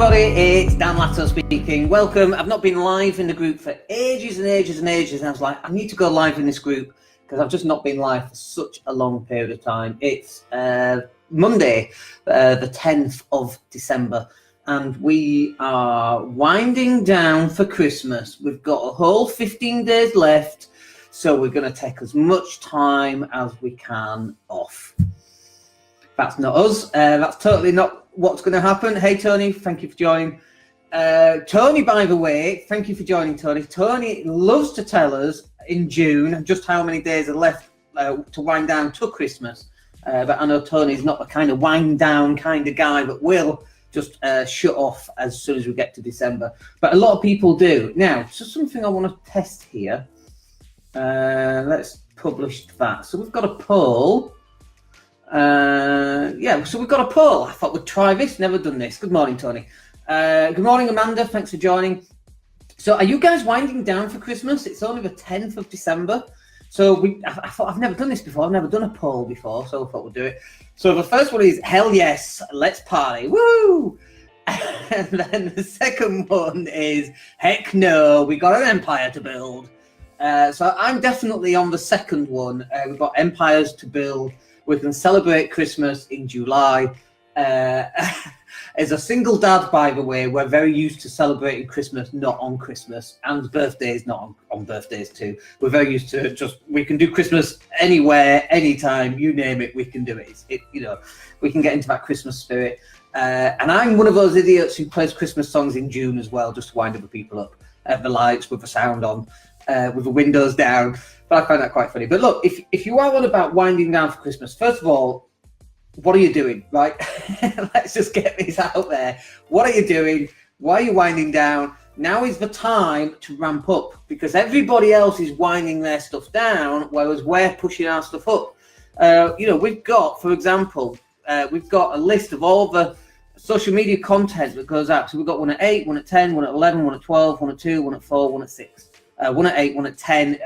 everybody, it's Dan Latto speaking. Welcome. I've not been live in the group for ages and ages and ages, and I was like, I need to go live in this group because I've just not been live for such a long period of time. It's Monday, the 10th of December, and we are winding down for Christmas. We've got a whole 15 days left, so we're going to take as much time as we can off. That's not us. That's totally not what's going to happen. Hey, Tony, thank you for joining. Tony, by the way, thank you for joining, Tony. Tony loves to tell us in June just how many days are left to wind down to Christmas. But I know Tony's not the kind of wind down kind of guy, but will just shut off as soon as we get to December. But a lot of people do. Now, so something I want to test here. Let's publish that. So we've got a poll. So we've got a poll. I thought we'd try this. Never done this. Good morning, Tony. Good morning, Amanda. Thanks for joining. So are you guys winding down for Christmas? It's only the 10th of December. So I thought I've never done this before. I've never done a poll before, so I thought we'd do it. So the first one is hell yes, let's party. Woo! And then the second one is heck no, we got an empire to build. So I'm definitely on the second one. We've got empires to build. We can celebrate Christmas in July. As a single dad, by the way, we're very used to celebrating Christmas not on Christmas, and birthdays not on birthdays too. We're very used to we can do Christmas anywhere, anytime, you name it, we can do it. We can get into that Christmas spirit. And I'm one of those idiots who plays Christmas songs in June as well, just to wind other people up. The lights with the sound on, with the windows down. But I find that quite funny. But look, if you are on about winding down for Christmas, first of all, what are you doing, right? Let's just get this out there. What are you doing? Why are you winding down? Now is the time to ramp up, because everybody else is winding their stuff down, whereas we're pushing our stuff up. We've got, for example, we've got a list of all the social media content that goes out. So we've got one at 8, one at 10, one at 11, one at 12, one at 2, one at 4, one at 6. One at 8, one at 10.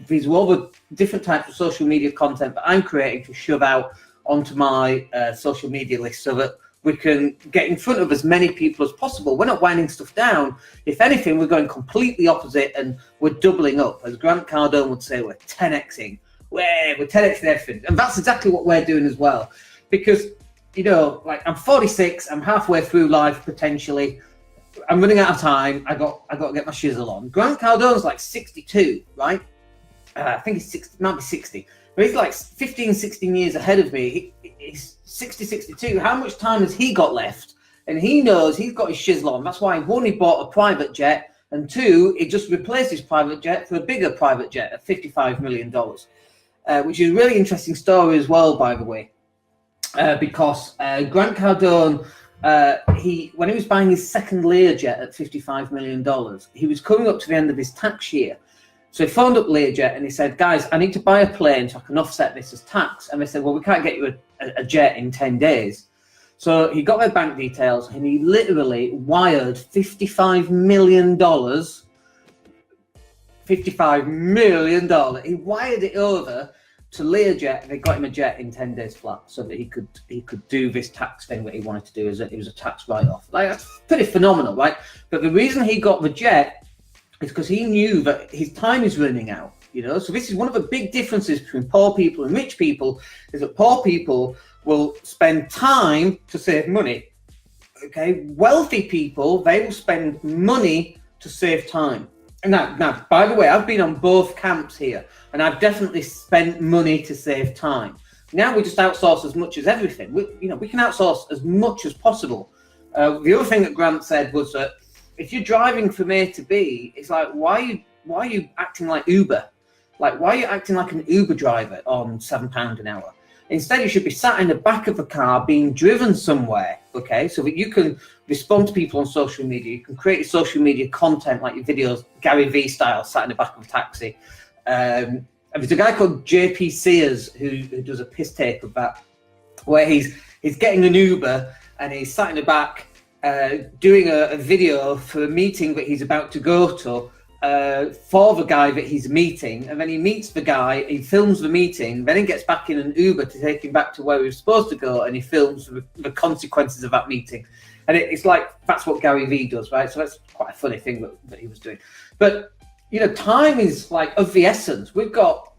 These are all the different types of social media content that I'm creating to shove out onto my social media list so that we can get in front of as many people as possible. We're not winding stuff down. If anything, we're going completely opposite and we're doubling up. As Grant Cardone would say, we're 10xing. We're 10xing everything. And that's exactly what we're doing as well. Because, I'm 46, I'm halfway through life potentially. I'm running out of time. I got to get my shizzle on. Grant Cardone's like 62, right? I think he's 60, might be 60. But he's like 15, 16 years ahead of me. He's 60, 62. How much time has he got left? And he knows he's got his shizzle on. That's why one, he bought a private jet, and two, he just replaced his private jet for a bigger private jet at $55 million, which is a really interesting story as well, by the way, because Grant Cardone, when he was buying his second Learjet at $55 million, he was coming up to the end of his tax year. So he phoned up Learjet and he said, guys, I need to buy a plane so I can offset this as tax. And they said, well, we can't get you a jet in 10 days. So he got their bank details and he literally wired $55 million. $55 million. He wired it over to Learjet, and they got him a jet in 10 days flat so that he could do this tax thing that he wanted to do. It was a tax write-off. Like, that's pretty phenomenal, right? But the reason he got the jet is because he knew that his time is running out, So this is one of the big differences between poor people and rich people, is that poor people will spend time to save money, okay? Wealthy people, they will spend money to save time. And now, by the way, I've been on both camps here, and I've definitely spent money to save time. Now we just outsource as much as everything. We can outsource as much as possible. The other thing that Grant said was that if you're driving from A to B, it's like, why are you acting like Uber? Like, why are you acting like an Uber driver on £7 an hour? Instead, you should be sat in the back of a car being driven somewhere, okay? So that you can respond to people on social media. You can create your social media content, like your videos, Gary Vee style, sat in the back of a taxi. And there's a guy called JP Sears who does a piss take of that, where he's getting an Uber and he's sat in the back doing a video for a meeting that he's about to go to for the guy that he's meeting, and then he meets the guy, he films the meeting, then he gets back in an Uber to take him back to where he was supposed to go, and he films the consequences of that meeting. And it's like, that's what Gary Vee does, right? So that's quite a funny thing that he was doing. But, you know, time is like of the essence. We've got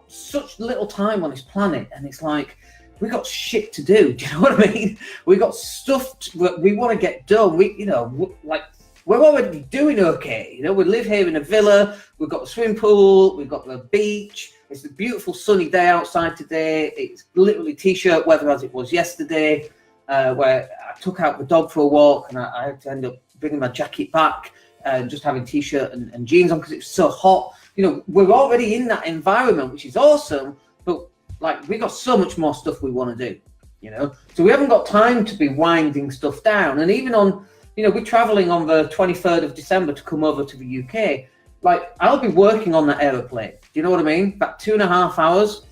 such little time on this planet, and it's like, we've got shit to do. Do you know what I mean? We've got stuff we want to get done. We're already doing okay. You know, we live here in a villa. We've got a swimming pool. We've got the beach. It's a beautiful sunny day outside today. It's literally t-shirt weather as it was yesterday, where I took out the dog for a walk, and I had to end up bringing my jacket back and just having t-shirt and jeans on because it's so hot. You know, we're already in that environment, which is awesome, but like, we got so much more stuff we want to do, you know? So we haven't got time to be winding stuff down. And even on, you know, we're traveling on the 23rd of December to come over to the UK. Like, I'll be working on that aeroplane. Do you know what I mean? About 2.5 hours.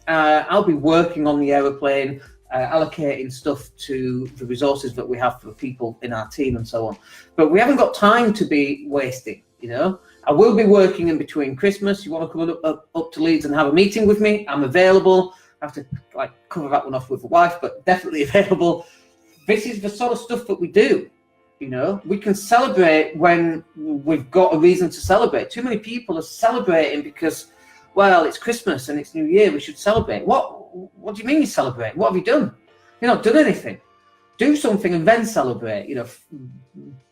I'll be working on the aeroplane, allocating stuff to the resources that we have for people in our team and so on. But we haven't got time to be wasting, you know? I will be working in between Christmas. You want to come up to Leeds and have a meeting with me? I'm available. I have to like cover that one off with the wife, but definitely available. This is the sort of stuff that we do. You know, we can celebrate when we've got a reason to celebrate. Too many people are celebrating because, well, it's Christmas and it's New Year. We should celebrate. What do you mean you celebrate? What have you done? You've not done anything. Do something and then celebrate. You know,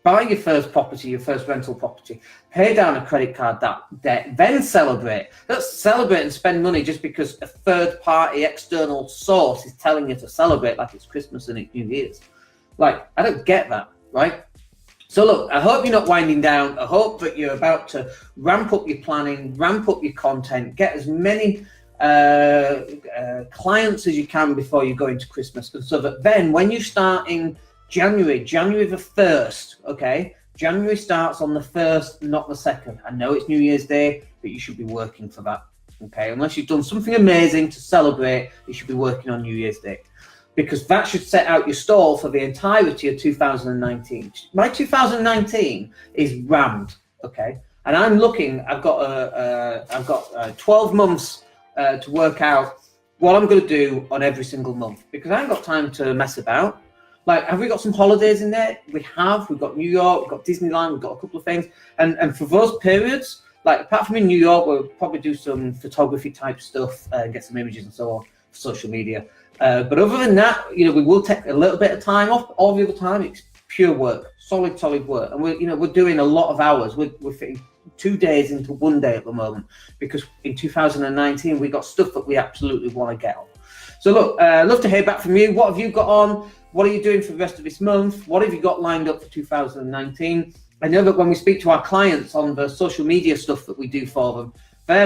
buy your first property, your first rental property, pay down a credit card debt, then celebrate. Don't celebrate and spend money just because a third-party external source is telling you to celebrate like it's Christmas and it's New Year's. Like, I don't get that, right? So look, I hope you're not winding down. I hope that you're about to ramp up your planning, ramp up your content, get as many clients as you can before you go into Christmas, and so that then when you start in January the 1st, okay, January starts on the 1st, not the 2nd. I know it's New Year's Day, but you should be working for that, okay? Unless you've done something amazing to celebrate, you should be working on New Year's Day, because that should set out your stall for the entirety of 2019. My 2019 is rammed, okay? And I'm looking, I've got 12 months to work out what I'm going to do on every single month, because I haven't got time to mess about. Like, have we got some holidays in there? We've got New York, we've got Disneyland, we've got a couple of things. And for those periods, like apart from in New York, we'll probably do some photography type stuff and get some images and so on, social media. But other than that, you know, we will take a little bit of time off. All the other time, it's pure work, solid work. And we're doing a lot of hours. We're fitting 2 days into 1 day at the moment, because in 2019 we got stuff that we absolutely want to get on. So look, love to hear back from you. What have you got on? What are you doing for the rest of this month? What have you got lined up for 2019? I know that when we speak to our clients on the social media stuff that we do for them,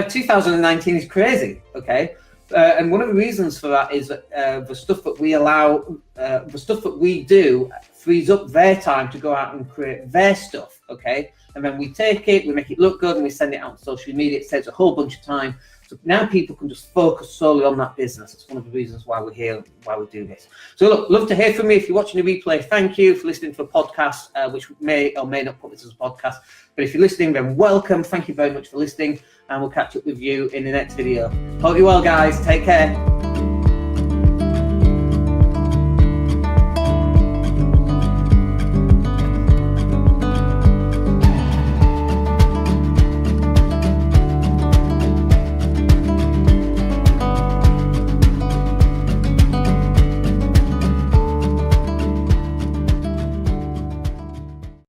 2019 is crazy, okay? And one of the reasons for that is that the stuff that we allow, the stuff that we do frees up their time to go out and create their stuff, okay? And then we take it, we make it look good, and we send it out on social media. It saves a whole bunch of time. So now people can just focus solely on that business. It's one of the reasons why we're here, why we do this. So look, love to hear from you. If you're watching the replay, thank you for listening to a podcast, which may or may not put this as a podcast. But if you're listening, then welcome. Thank you very much for listening, and we'll catch up with you in the next video. Hope you're well, guys. Take care.